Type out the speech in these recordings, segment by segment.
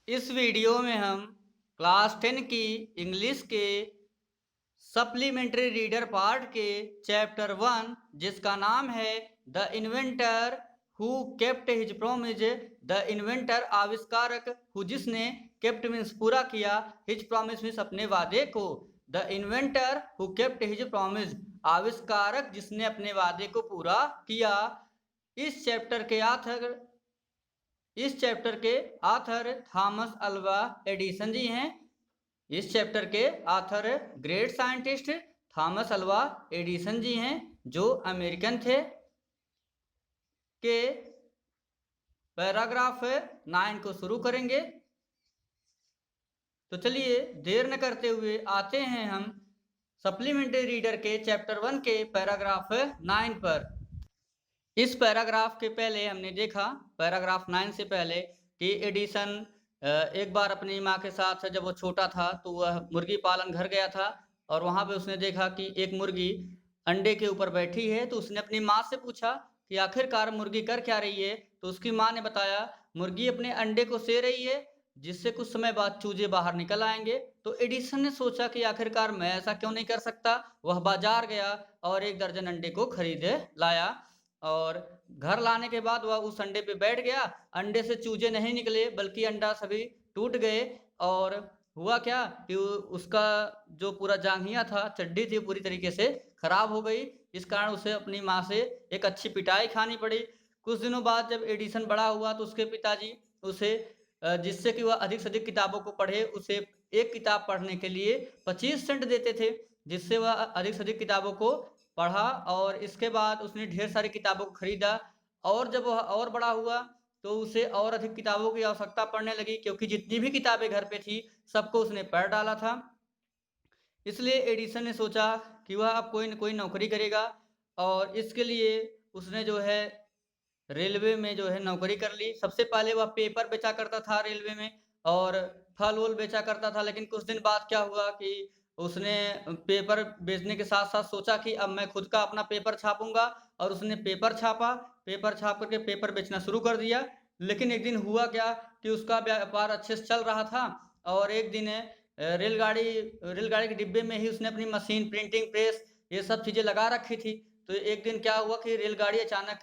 इस वीडियो में हम क्लास 10 की इंग्लिश के सप्लीमेंट्री रीडर पार्ट के चैप्टर 1 जिसका नाम है the inventor who kept his promise. The inventor आविष्कारक, हु जिसने, केप्ट मीन्स पूरा किया, हिज प्रॉमिस मीन्स अपने वादे को। The inventor who kept his promise, आविष्कारक जिसने अपने वादे को पूरा किया। इस चैप्टर के author Thomas Alva Edison ji हैं। इस चैप्टर के author great scientist Thomas Alva Edison ji हैं, जो अमेरिकन थे। के पैराग्राफ 9 को शुरू करेंगे। तो चलिए देर न करते हुए आते हैं हम सप्लीमेंट्री रीडर के चैप्टर 1 के पैराग्राफ 9 पर। इस पैराग्राफ के पहले हमने देखा, पैराग्राफ 9 से पहले, कि एडिसन एक बार अपनी माँ के साथ जब वो छोटा था तो वह मुर्गी पालन घर गया था और वहाँ पे उसने देखा कि एक मुर्गी अंडे के ऊपर बैठी है। तो उसने अपनी माँ से पूछा कि आखिरकार मुर्गी कर क्या रही है। तो उसकी माँ ने बताया मुर्गी अपने अंडे को से रही है, जिससे कुछ समय बाद चूजे बाहर निकल आएंगे। तो एडिसन ने सोचा कि आखिरकार मैं ऐसा क्यों नहीं कर सकता। वह बाजार गया और 1 दर्जन अंडे को खरीदे लाया और घर लाने के बाद वह उस अंडे पे बैठ गया। अंडे से चूजे नहीं निकले बल्कि अंडा सभी टूट गए। और हुआ क्या कि उसका जो पूरा जांघिया था, चड्डी थी, पूरी तरीके से खराब हो गई। इस कारण उसे अपनी माँ से एक अच्छी पिटाई खानी पड़ी। कुछ दिनों बाद जब एडिसन बड़ा हुआ तो उसके पिताजी उसे जिससे कि वह अधिक से अधिक किताबों को पढ़े, उसे एक किताब पढ़ने के लिए 25 सेंट देते थे, जिससे वह अधिक से अधिक किताबों को पढ़ा। और इसके बाद उसने ढेर सारी किताबों को खरीदा और जब वह और बड़ा हुआ तो उसे और अधिक किताबों की आवश्यकता पड़ने लगी, क्योंकि जितनी भी किताबें घर पे थी सबको उसने पढ़ डाला था। इसलिए एडिसन ने सोचा कि वह अब कोई न कोई नौकरी करेगा और इसके लिए उसने जो है रेलवे में जो है नौकरी कर ली। सबसे पहले वह पेपर बेचा करता था रेलवे में और फल वूल बेचा करता था। लेकिन कुछ दिन बाद क्या हुआ कि उसने पेपर बेचने के साथ साथ सोचा कि अब मैं खुद का अपना पेपर छापूंगा और उसने पेपर छापा। पेपर छाप करके पेपर बेचना शुरू कर दिया। लेकिन एक दिन हुआ क्या कि उसका व्यापार अच्छे से चल रहा था और एक दिन रेलगाड़ी के डिब्बे में ही उसने अपनी मशीन, प्रिंटिंग प्रेस, ये सब चीज़ें लगा रखी थी। तो एक दिन क्या हुआ कि रेलगाड़ी अचानक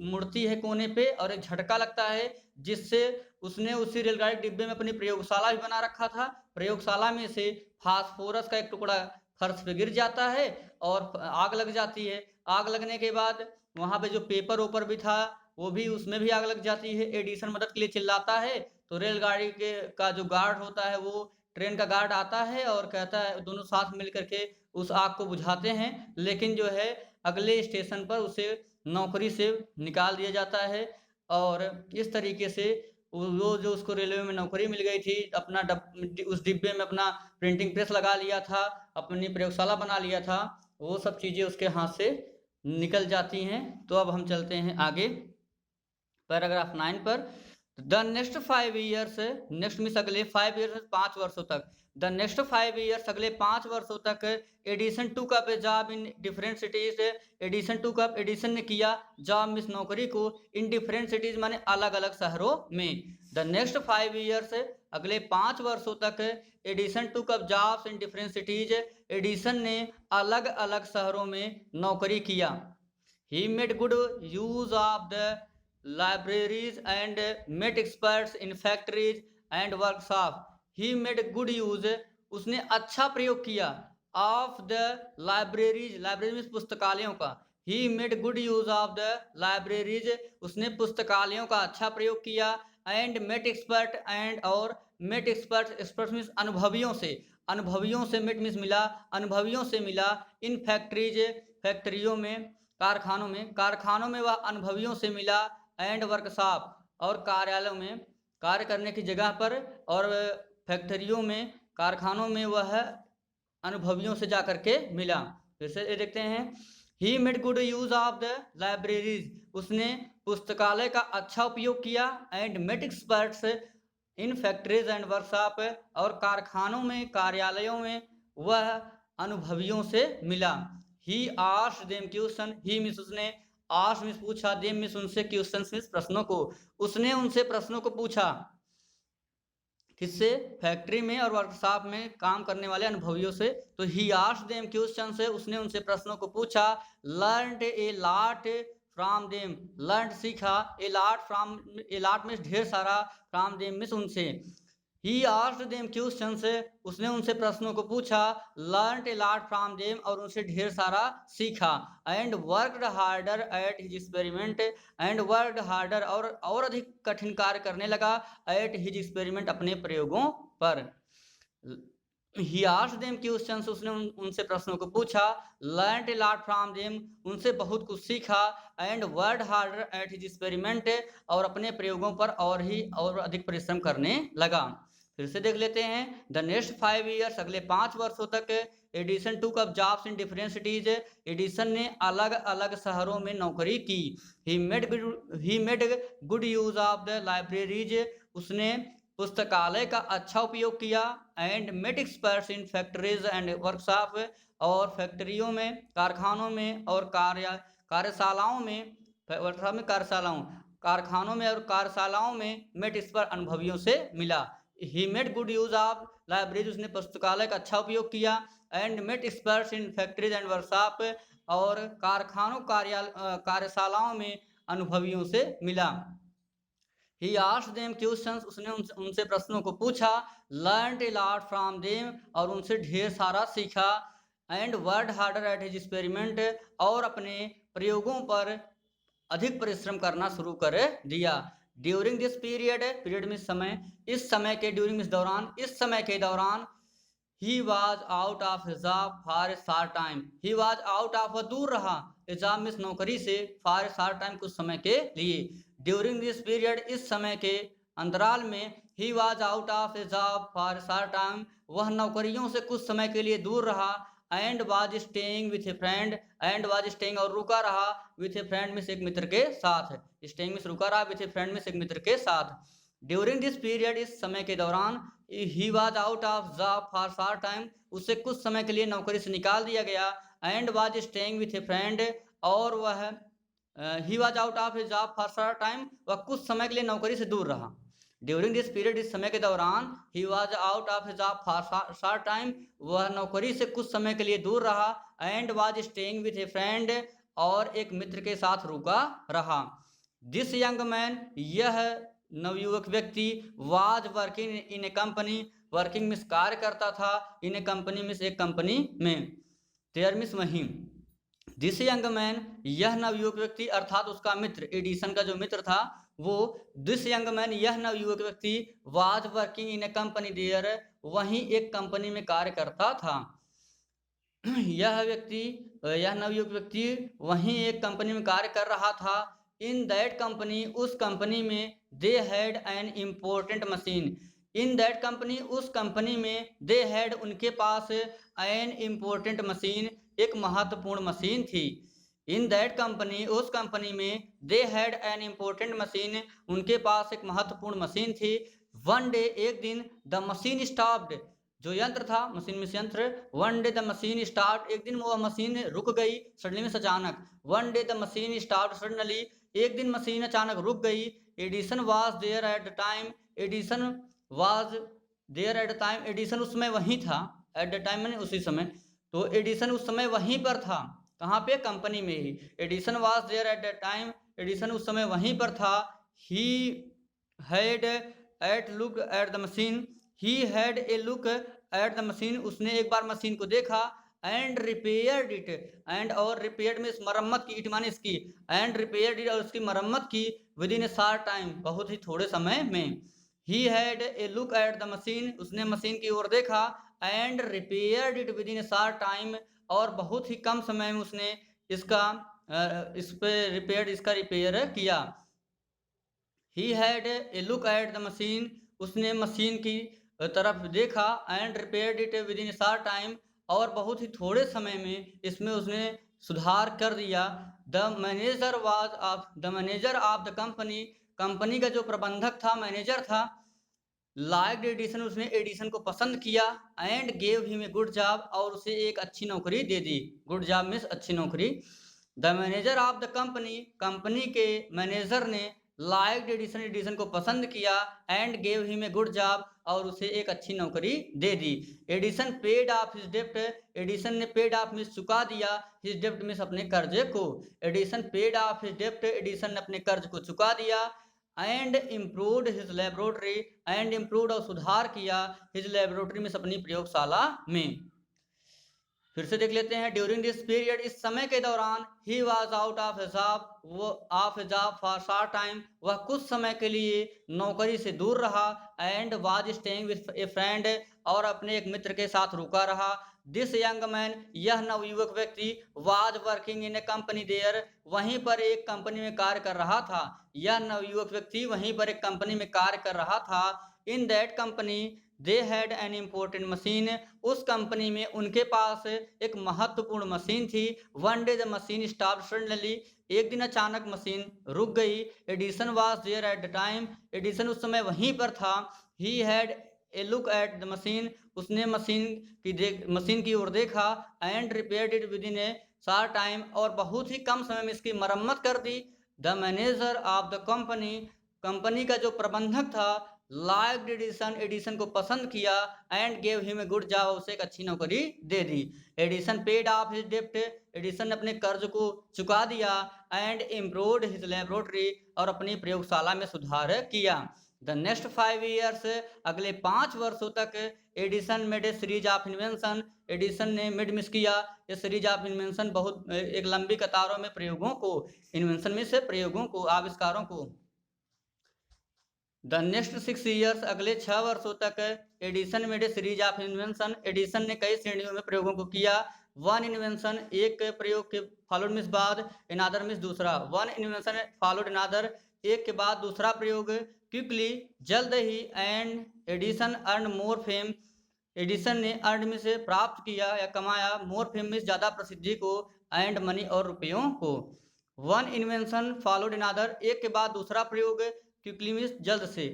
मुड़ती है कोने पे और एक झटका लगता है, जिससे उसने उसी रेलगाड़ी के डिब्बे में अपनी प्रयोगशाला भी बना रखा था। प्रयोगशाला में से फास्फोरस का एक टुकड़ा फर्श पे गिर जाता है और आग लग जाती है। आग लगने के बाद वहाँ पे जो पेपर ओपर भी था वो भी, उसमें भी आग लग जाती है। एडिसन मदद के लिए चिल्लाता है तो रेलगाड़ी के का जो गार्ड होता है, वो ट्रेन का गार्ड आता है और कहता है, दोनों साथ मिल करके उस आग को बुझाते हैं। लेकिन जो है अगले स्टेशन पर उसे नौकरी से निकाल दिया जाता है। और इस तरीके से वो जो उसको रेलवे में नौकरी मिल गई थी, अपना उस डिब्बे में अपना प्रिंटिंग प्रेस लगा लिया था, अपनी प्रयोगशाला बना लिया था, वो सब चीज़ें उसके हाथ से निकल जाती हैं। तो अब हम चलते हैं आगे पैराग्राफ 9 पर। The next 5 years, next means अगले 5 ईयर्स, 5 वर्षों तक। द नेक्स्ट 5 ईयर्स, अगले 5 वर्षों तक Edison took up A job in different cities. Edison took up, Edison ने किया, जॉब मीन्स नौकरी को, इन डिफरेंट सिटीज माने अलग अलग शहरों में। द नेक्स्ट 5 ईयर्स, अगले 5 वर्षों तक Edison took up jobs in different cities, Edison ने अलग अलग शहरों में नौकरी किया। He made good use of the libraries and met experts in factories and workshops. He made good use, उसने अच्छा प्रयोग किया, of the libraries, libraries में पुस्तकालयों का। He made good use of the libraries, उसने पुस्तकालयों का अच्छा प्रयोग किया। and met expert, and और met experts, experts means अनुभवियों से, अनुभवियों से, met means मिला, अनुभवियों से मिला। इन फैक्ट्रीज, फैक्ट्रियों में, कारखानों में वह अनुभवियों से मिला। एंड वर्कशॉप, और कार्यालयों में, कार्य करने की जगह पर, और फैक्ट्रियों में, कारखानों में वह अनुभवियों से जाकर के मिला। फिर से ये देखते हैं, he made good use of the libraries, उसने पुस्तकालय का अच्छा उपयोग किया। And met experts in factories and workshop, और कारखानों में, कार्यालयों में वह अनुभवियों से मिला। He asked them question, he means उसने, आस्क्ड मींस पूछा, देम मींस उनसे, क्वेश्चंस मींस प्रश्नों को, उसने उनसे प्रश्नों को पूछा। किससे? फैक्ट्री में और वर्कशॉप में काम करने वाले अनुभवियों से। तो ही आस्क्ड देम क्वेश्चन से, उसने उनसे प्रश्नों को पूछा। Learned a lot from them, learn सीखा, a lot from, a lot में ढेर सारा, फ्रॉम देम में उनसे। ही आस्क्ड देम क्वेश्चन से, उसने उनसे प्रश्नों को पूछा। Learn A lot from them, और उनसे ढेर सारा सीखा। And worked harder at his experiment, and worked harder, और अधिक कठिन कार्य करने लगा। एट हिज एक्सपेरिमेंट, अपने प्रयोगों पर। ही आस्क्ड देम क्वेश्चंस, उसने उनसे प्रश्नों को पूछा। Learn A lot from them, उनसे बहुत कुछ सीखा। And worked harder at his experiment, और अपने प्रयोगों पर और अधिक परिश्रम करने लगा। फिर से देख लेते हैं। द नेक्स्ट 5 years, अगले 5 वर्षों तक Edison took up jobs in different cities, Edison ने अलग अलग शहरों में नौकरी की। He made good use of the libraries, उसने पुस्तकालय का अच्छा उपयोग किया। And met experts in factories and workshop, और फैक्ट्रियों में, कारखानों में और कार्यशालाओं में, वर्कशॉप में, कारखानों में और कार्यशालाओं में मेट एक्सपर्ट, अनुभवियों से मिला। He made good use of library, उसने पुस्तकालय का अच्छा उपयोग किया। And met experts in factories and workshop, और कारखानों कार्यशालाओं में अनुभवियों से मिला। ही आस्क्ड देम क्वेश्चंस, उसने उनसे प्रश्नों को पूछा। Learned a lot from them, और उनसे ढेर सारा सीखा। And worked harder at his experiment, और अपने प्रयोगों पर अधिक परिश्रम करना शुरू कर दिया। ड्यूरिंग दिस पीरियड में समय, इस समय के, ड्यूरिंग इस दौरान, इस समय के दौरान। ही वॉज आउट ऑफ हिजाब for a short time, he was out of, दूर रहा, हिजाब में नौकरी से, फॉर ए शॉर्ट टाइम, कुछ समय के लिए। ड्यूरिंग दिस पीरियड, इस समय के अंतराल में। He was out of A job for a short time, वह नौकरियों से कुछ समय के लिए दूर रहा। And was staying with A friend, and was staying, और रुका रहा, विथ ए फ्रेंड में से एक मित्र के साथ। स्टेइंग में रुका रहा, विथ ए फ्रेंड में से एक मित्र के साथ। ड्यूरिंग दिस पीरियड, इस समय के दौरान। He was out of job for short time, उसे कुछ समय के लिए नौकरी से निकाल दिया गया। And was staying with A friend, और वह he was out of A job for short time, वह कुछ समय के लिए नौकरी से दूर रहा। ड्यूरिंग दिस पीरियड, इस समय के दौरान। He was out of A job for short time, वह नौकरी से कुछ समय के लिए दूर रहा। And was staying with A friend, और एक मित्र के साथ रुका रहा। दिस यंग मैन, यह नवयुवक व्यक्ति। Was working in a company, working में कार्य करता था। इन ए कंपनी में, एक कंपनी में। 13 वहीं। दिस यंग मैन, यह नवयुवक व्यक्ति, अर्थात उसका मित्र, एडिसन का जो मित्र था वो। दिस यंग मैन, यह नवयुवक व्यक्ति। Was working in a company there, वहीं एक कंपनी में कार्य करता था। यह नवयुवक व्यक्ति वहीं एक कंपनी में कार्य कर रहा था। इन दैट कंपनी, उस कंपनी में। दे had an important machine, in that company, उस कंपनी में। दे हैड, उनके पास। एन इम्पोर्टेंट मशीन, एक महत्वपूर्ण मशीन थी। इन दैट कंपनी, उस कंपनी में। दे हैड एन इम्पोर्टेंट मशीन, उनके पास एक महत्वपूर्ण मशीन थी। वन डे, एक दिन। द मशीन स्टॉप्ड, जो यंत्र था, मशीन में यंत्र। One day the machine start, एक दिन वह मशीन रुक गई, सडनली में अचानक। One day the machine start suddenly, एक दिन मशीन अचानक रुक गई। Edison was there at the time, Edison was there at the time, Edison उस समय वहीं था। एट द टाइम मैंने उसी समय, तो एडिसन उस समय वहीं पर था। कहाँ पे? कंपनी में ही। Edison was there at the time, Edison उस समय वहीं पर था। He had at look at the machine, he had a look at the machine, उसने एक बार मशीन को देखा। एंड रिपेयर्ड इट, एंड और रिपेयर्ड में मरम्मत की, इट माने इसकी। एंड रिपेयर्ड इट, और उसकी मरम्मत की। With in a short time, बहुत ही थोड़े समय में। ही had a look at the machine, उसने मशीन की ओर देखा। And repaired it within a short time, और बहुत ही कम समय में उसने इस पे रिपेयर किया। ही had a look at the machine, उसने मशीन की तरफ देखा। And repaired it within a short time, और बहुत ही थोड़े समय में इसमें उसने सुधार कर दिया। The manager of the company, company का जो प्रबंधक था, मैनेजर था। लाइक्ड एडिसन, उसने एडिसन को पसंद किया। And gave him a good job, और उसे एक अच्छी नौकरी दे दी। गुड जॉब मीन्स अच्छी नौकरी। The manager of the company, company के मैनेजर ने। लाइक्ड एडिसन, एडिसन को पसंद किया, and gave him a good job, और उसे एक अच्छी नौकरी दे दी। एडिसन पेड ऑफ हिज डेप्ट, एडिसन ने पेड ऑफ मीन्स चुका दिया, हिज डेप्ट मीन्स अपने कर्जे को। एडिसन पेड ऑफ हिज डेप्ट, एडिसन ने अपने कर्ज को चुका दिया। And improved his laboratory, and improved और सुधार किया, हिज लेबोरेटरी मीन्स अपनी प्रयोगशाला में। फिर से देख लेते हैं, ड्यूरिंग दिस पीरियड, इस समय के दौरान, ही वॉज आउट ऑफ हिजाब, वो ऑफ हिजाब फॉर शॉर्ट टाइम, वह कुछ समय के लिए नौकरी से दूर रहा, and was staying with A friend, और अपने एक मित्र के साथ रुका रहा। दिस यंग मैन, यह नवयुवक व्यक्ति, was working in a company there, वहीं पर एक कंपनी में कार्य कर रहा था। यह नवयुवक व्यक्ति वहीं पर एक कंपनी में कार्य कर रहा था। In that company they had an important machine, उस कंपनी में उनके पास एक महत्वपूर्ण मशीन थी। One day the machine stopped suddenly, एक दिन अचानक मशीन रुक गई। Edison was there at the time, Edison उस समय वहीं पर था। He had a look at the machine, उसने मशीन की ओर देखा। And repaired it within a short time, और बहुत ही कम समय में इसकी मरम्मत कर दी। The manager of the company, company का जो प्रबंधक था, लाइक्ड एडिसन, एडिसन को पसंद किया, and gave him a good job, उसे एक अच्छी नौकरी दे दी। एडिसन पेड ऑफ हिज डेप्ट, एडिसन ने अपने कर्ज को चुका दिया। एंड इम्प्रूव्ड हिज लेबोरेटरी, और अपनी प्रयोगशाला में सुधार किया। द नेक्स्ट 5 years, अगले 5 वर्षों तक, Edison made a series of invention, Edison ने मिड मिस किया ये सीरीज ऑफ इन्वेंशन, बहुत एक लंबी कतारों में प्रयोगों को, इन्वेंशन में से प्रयोगों को, आविष्कारों को। द नेक्स्ट 6 years, अगले 6 वर्षों तक, Edison made a series of invention, Edison ने कई श्रेणियों में प्रयोगों को किया। वन इन्वेंशन, एक प्रयोग के फॉलोड मिस बाद, अनदर मिस दूसरा। वन इन्वेंशन फॉलोड अनदर, एक के बाद दूसरा प्रयोग। क्विकली, जल्द ही। And Edison earn more fame, Edison ने अर्न में से प्राप्त किया या कमाया, मोर फेम में ज़्यादा प्रसिद्धि को, एंड मनी और रुपयों को। वन इन्वेंशन फॉलोड अनदर, एक के बाद दूसरा प्रयोग। क्विकली मीन्स जल्द से,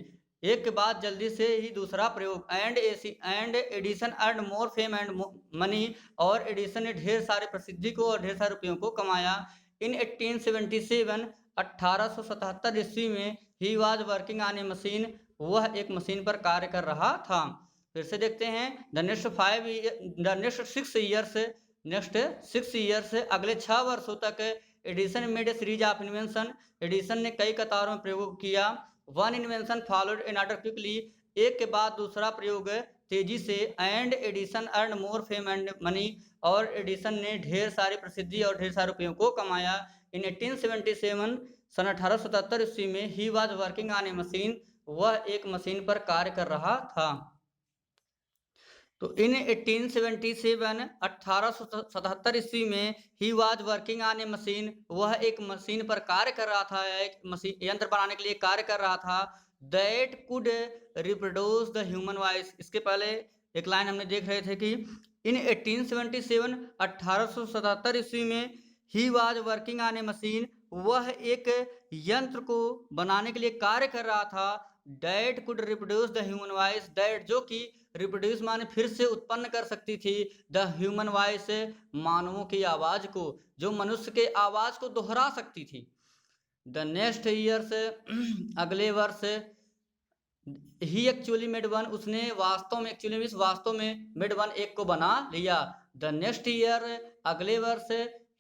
एक के बाद जल्दी से ही दूसरा प्रयोग। And Edison earn more fame and money, और एडिसन ने ढेर सारे प्रसिद्धि को और ढेर सारे रुपयों को कमाया। इन 1877, 1877 ईस्वी में, he was working on A machine, वह एक मशीन पर कार्य कर रहा था। फिर से देखते हैं, द नेक्स्ट 6 years, अगले 6 वर्षों तक, Edison made a series of invention, Edison ने कई कतारों में प्रयोग किया। One invention followed another quickly, एक के बाद दूसरा प्रयोग तेजी से। And Edison earn more fame and money, और एडिसन ने ढेर सारी प्रसिद्धि और ढेर सारे रुपयों को कमाया। इन 1877, सन 1877 ईस्वी में, he was working on A machine, वह एक मशीन पर कार्य कर रहा था। तो इन 1877, 1877 ईस्वी में, he was working on A machine, वह एक मशीन पर कार्य कर रहा था, एक मशीन यंत्र बनाने के लिए कार्य कर रहा था। That could reproduce the human voice, इसके पहले एक लाइन हमने देख रहे थे कि इन 1877, 1877 ईस्वी में, he was working on A machine, वह एक यंत्र को बनाने के लिए कार्य कर रहा था। That could reproduce the human voice, that जो कि रिप्रोड्यूस माने फिर से उत्पन्न कर सकती थी, द ह्यूमन वॉइस मानवों की आवाज को, जो मनुष्य के आवाज को दोहरा सकती थी। द नेक्स्ट ईयर्स, अगले वर्ष, ही एक्चुअली मेड वन, उसने वास्तव में, एक्चुअली मीन्स वास्तव में, मेड वन, एक को बना लिया। द नेक्स्ट ईयर, अगले वर्ष,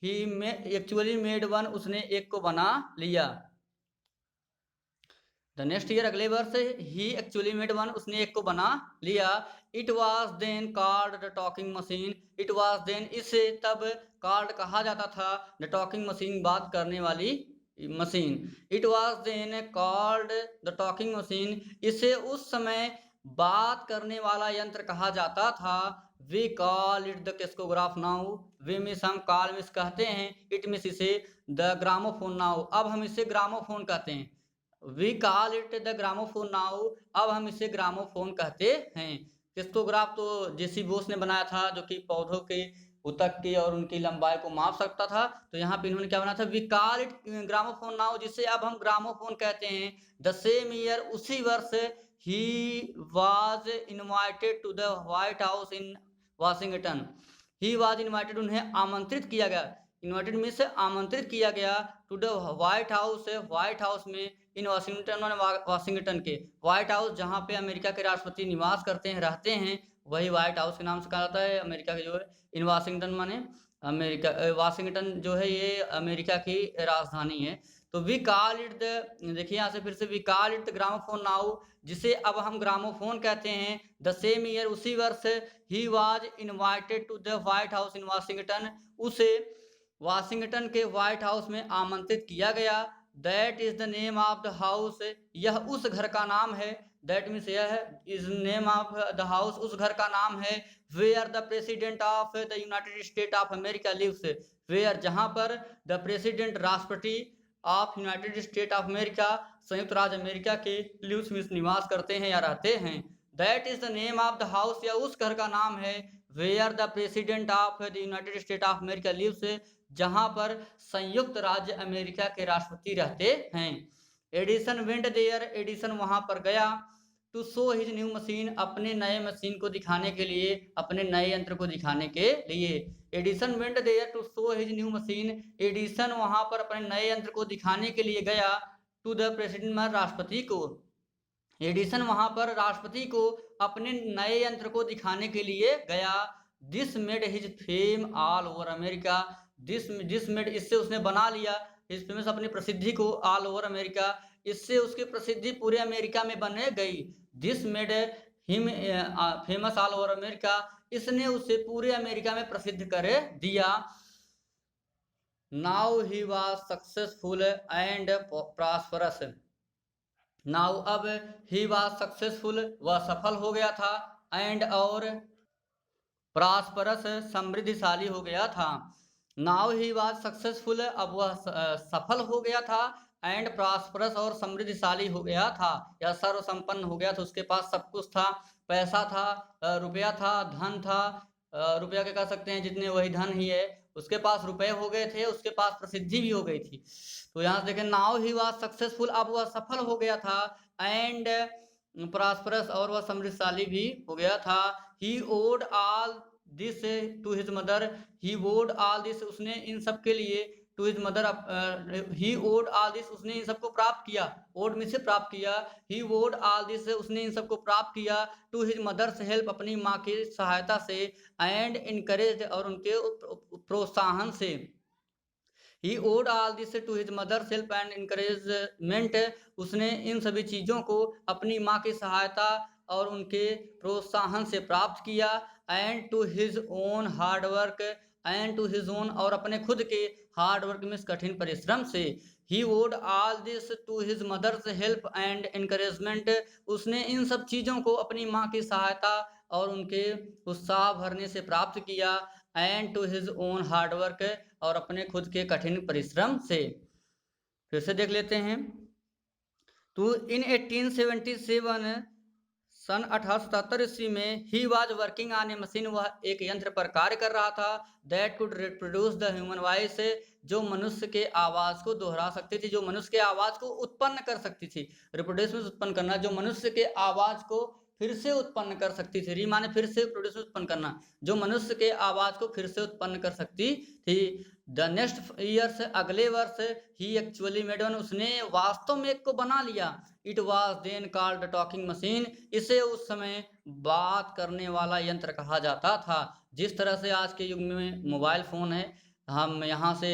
ही एक्चुअली मेड वन, उसने एक को बना लिया। द नेक्स्ट ईयर, अगले वर्ष, ही एक्चुअली मेड वन, उसने एक को बना लिया। It was then called the talking machine, it was then, इसे तब कॉल्ड कहा जाता था, द टॉकिंग मशीन, बात करने वाली machine. It was then called the talking machine, इसे उस समय बात करने वाला यंत्र कहा जाता था। वी कॉल इट द किस्कोग्राफ नाउ, वी मिस हम, कॉल मिस कहते हैं, इट मिस इसे, द ग्रामोफोन नाउ, अब हम इसे ग्रामोफोन कहते हैं। We call it the gramophone now, अब हम इसे ग्रामोफोन कहते हैं। किस्कोग्राफ तो जेसी बोस ने बनाया था, जो कि पौधों के उतक की और उनकी लंबाई को माप सकता था। तो यहाँ पे इन्होंने क्या बनाया था, we call it gramophone now, जिसे अब हम ग्रामोफोन कहते हैं। द सेम ईयर, उसी वर्ष, he was invited to the White House in Washington, he was invited, उन्हें आमंत्रित किया गया, इन्वाइटेड मीन्स आमंत्रित किया गया, to the White House, White House में, इन वाशिंगटन वाशिंगटन के व्हाइट हाउस, जहाँ पे अमेरिका के राष्ट्रपति निवास करते हैं, रहते हैं, वही व्हाइट हाउस के नाम से कहा जाता है। अमेरिका के जो है इन वाशिंगटन माने अमेरिका, वाशिंगटन जो है ये अमेरिका की राजधानी है। तो वी कॉल इट द, देखिए यहाँ से फिर से, we call it the gramophone now, जिसे अब हम ग्रामोफोन कहते हैं। द सेम ईयर, उसी वर्ष, he was invited to the White House in Washington, उसे वाशिंगटन के व्हाइट हाउस में आमंत्रित किया गया। That is the name of the house, यह उस घर का नाम है। दैट मीन्स यह is name of the house, उस घर का नाम है। Where the president of the United State of America lives, where जहां पर द प्रेसिडेंट राष्ट्रपति of United State of America, संयुक्त राज्य अमेरिका के, लिव्स मीन्स निवास करते हैं या रहते हैं। That is the name of the house, या उस घर का नाम है। Where the president of the United State of America lives, जहां पर संयुक्त राज्य अमेरिका के राष्ट्रपति रहते हैं। एडिसन वेंट देयर, एडिसन वहां पर गया। To show his new machine, अपने नए मशीन को दिखाने के लिए, अपने नए यंत्र को दिखाने के लिए। Edison went there to show his new machine, Edison वहां पर अपने नए यंत्र को दिखाने के लिए गया। टू द प्रेसिडेंट, राष्ट्रपति को। एडिसन वहां पर राष्ट्रपति को अपने नए यंत्र को दिखाने के लिए गया। This made his fame all over America, this made, इससे उसने बना लिया, हिज फेमस, अपनी प्रसिद्धि को, ऑल ओवर अमेरिका, इससे उसकी प्रसिद्धि पूरे अमेरिका में बने गई। This made him famous all over America, इसने उसे पूरे अमेरिका में प्रसिद्ध कर दिया। Now he was successful and prosperous, now अब, ही वाज सक्सेसफुल, वह सफल हो गया था, एंड और प्रॉस्परस, समृद्धिशाली हो गया था। नाउ ही वाज सक्सेसफुल, अब वह सफल हो गया था, एंड प्रॉस्परस, और समृद्धिशाली हो गया था, या सर्वसंपन्न हो गया था। उसके पास सब कुछ था, पैसा था, रुपया था, धन था, रुपया क्या कह सकते हैं, जितने वही धन ही है, उसके पास रुपए हो गए थे, उसके पास प्रसिद्धि भी हो गई थी। तो यहाँ से देखें, नाउ ही वाज सक्सेसफुल, अब वह सफल हो गया था, एंड प्रॉस्परस, और वह समृद्धशाली भी हो गया था। He owed all this to his mother, he owed all this, उसने इन सब के लिए, to his mother, he owed all this, उसने इन सबको प्राप्त किया, ओड में से प्राप्त किया, ही वोड ऑल दिस, उसने इन सबको प्राप्त किया, टू हिज मदर से हेल्प, अपनी माँ की सहायता से, एंड इनकरेज, और उनके प्रोत्साहन से। He owed all this to his mother help and encouragement, उसने इन सभी चीज़ों को अपनी माँ की सहायता और उनके प्रोत्साहन से प्राप्त किया। And to his own hard work, and to his own, और अपने खुद के हार्डवर्क में कठिन परिश्रम से। He owed all this to his mother's help and encouragement, उसने इन सब चीज़ों को अपनी माँ की सहायता और उनके उत्साह भरने से प्राप्त किया। And to his own hard work, और अपने खुद के कठिन परिश्रम से। फिर से देख लेते हैं। तो इन 1877, सन 1877 ईस्वी में, he was working on A machine, वह एक यंत्र पर कार्य कर रहा था। That could reproduce the human voice, जो मनुष्य के आवाज को दोहरा सकती थी, जो मनुष्य के आवाज को उत्पन्न कर सकती थी। रिप्रोड्यूस में उत्पन्न करना, जो मनुष्य के आवाज को फिर से उत्पन्न कर सकती थी। री माने फिर से, प्रोड्यूस उत्पन्न करना, जो मनुष्य के आवाज को फिर से उत्पन्न कर सकती थी। द नेक्स्ट ईयर्स, अगले वर्ष, ही एक्चुअली मेड वन, उसने वास्तव में एक को बना लिया। It was then called talking machine, इसे उस समय बात करने वाला यंत्र कहा जाता था। जिस तरह से आज के युग में मोबाइल फोन है, हम यहाँ से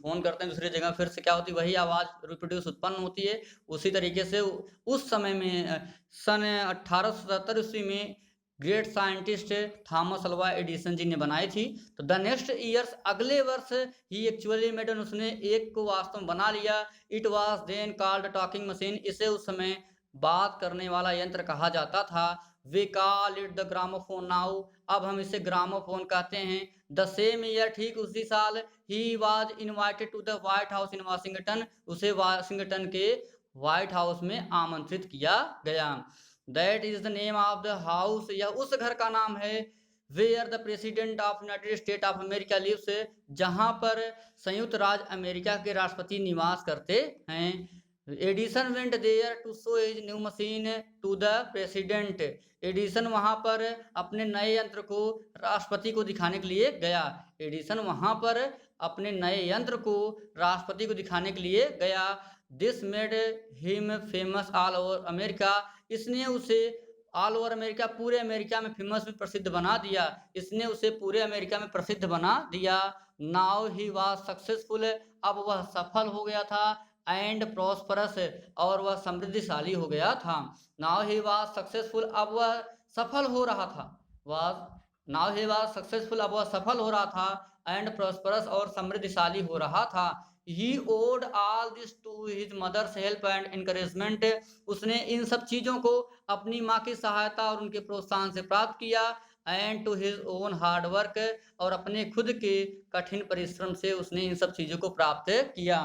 फोन करते हैं दूसरी जगह, फिर से क्या होती है, वही आवाज़ रिप्रोड्यूस उत्पन्न होती है। उसी तरीके से उस समय में, सन 1877 ईस्वी में, great scientist Thomas Alva Edison ji ने बनाई थी। तो द नेक्स्ट ईयर्स, अगले वर्ष, ही एक्चुअली मेड, उसने एक को वास्तव में बना लिया। It was then called talking machine, इसे उस समय बात करने वाला यंत्र कहा जाता था। We call it the gramophone now, अब हम इसे ग्रामोफोन कहते हैं। द सेम ईयर, ठीक उसी साल, he was invited to the White House in Washington, उसे वाशिंगटन के व्हाइट हाउस में आमंत्रित किया गया। That is the name of the house, यह उस घर का नाम है। Where the president of United State of America lives, जहां पर संयुक्त राज्य अमेरिका के राष्ट्रपति निवास करते हैं। Edison went there to show his new machine to the president, Edison वहां पर अपने नए यंत्र को राष्ट्रपति को दिखाने के लिए गया। एडिसन वहां पर अपने नए यंत्र को राष्ट्रपति को दिखाने के लिए गया। This made him famous all over America, इसने उसे ऑल ओवर अमेरिका, पूरे अमेरिका में फेमस में प्रसिद्ध बना दिया, इसने उसे पूरे अमेरिका में प्रसिद्ध बना दिया। नाउ ही वाज सक्सेसफुल, अब वह सफल हो गया था, एंड प्रॉस्परस, और वह समृद्धिशाली हो गया था। नाउ ही वाज सक्सेसफुल, अब वह सफल हो रहा था, was now he was successful, अब वह सफल हो रहा था, एंड प्रॉस्परस, और समृद्धिशाली हो रहा था। He owed all this to his mother's help and encouragement, उसने इन सब चीज़ों को अपनी माँ की सहायता और उनके प्रोत्साहन से प्राप्त किया, and to his own hard work, और अपने खुद के कठिन परिश्रम से उसने इन सब चीज़ों को प्राप्त किया।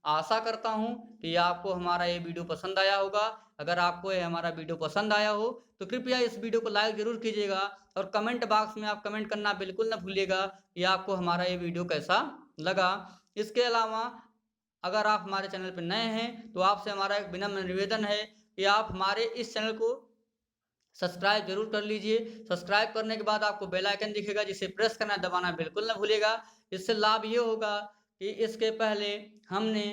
आशा करता हूँ कि आपको हमारा ये वीडियो पसंद आया होगा। अगर आपको ये हमारा वीडियो पसंद आया हो तो कृपया इस वीडियो को लाइक ज़रूर कीजिएगा, और कमेंट बॉक्स में आप कमेंट करना बिल्कुल ना भूलिएगा कि आपको हमारा ये वीडियो कैसा लगा। इसके अलावा अगर आप हमारे चैनल पर नए हैं तो आपसे हमारा एक विनम्र निवेदन है कि आप हमारे इस चैनल को सब्सक्राइब जरूर कर लीजिए। सब्सक्राइब करने के बाद आपको बेल आइकन दिखेगा, जिसे प्रेस करना दबाना बिल्कुल ना भूलिएगा। इससे लाभ ये होगा कि इसके पहले हमने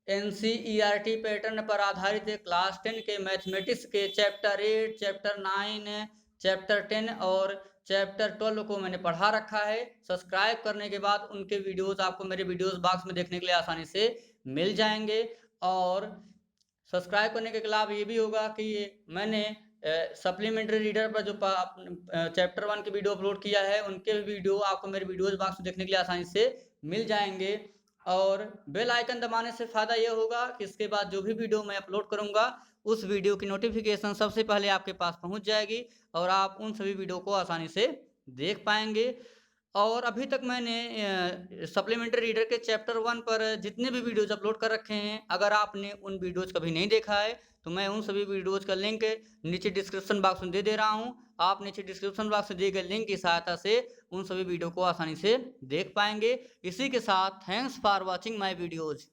NCERT पैटर्न पर आधारित क्लास 10 के मैथमेटिक्स के चैप्टर 8, चैप्टर 9, चैप्टर 10 और चैप्टर 12 को मैंने पढ़ा रखा है। सब्सक्राइब करने के बाद उनके वीडियोस आपको मेरे वीडियोस बॉक्स में देखने के लिए आसानी से मिल जाएंगे। और सब्सक्राइब करने के लाभ ये भी होगा कि मैंने सप्लीमेंट्री रीडर पर जो चैप्टर 1 की वीडियो अपलोड किया है, उनके भी वीडियो आपको मेरे वीडियोस बॉक्स में देखने के लिए आसानी से मिल जाएंगे। और बेल आइकन दबाने से फ़ायदा ये होगा कि इसके बाद जो भी वीडियो मैं अपलोड करूँगा उस वीडियो की नोटिफिकेशन सबसे पहले आपके पास पहुँच जाएगी, और आप उन सभी वीडियो को आसानी से देख पाएंगे। और अभी तक मैंने सप्लीमेंट्री रीडर के चैप्टर 1 पर जितने भी वीडियोज़ अपलोड कर रखे हैं, अगर आपने उन वीडियोज़ कभी नहीं देखा है तो मैं उन सभी वीडियोज़ का लिंक नीचे डिस्क्रिप्शन बॉक्स में दे दे रहा हूं। आप नीचे डिस्क्रिप्शन बॉक्स में दिए गए लिंक की सहायता से उन सभी वीडियो को आसानी से देख पाएंगे। इसी के साथ thanks for watching my videos.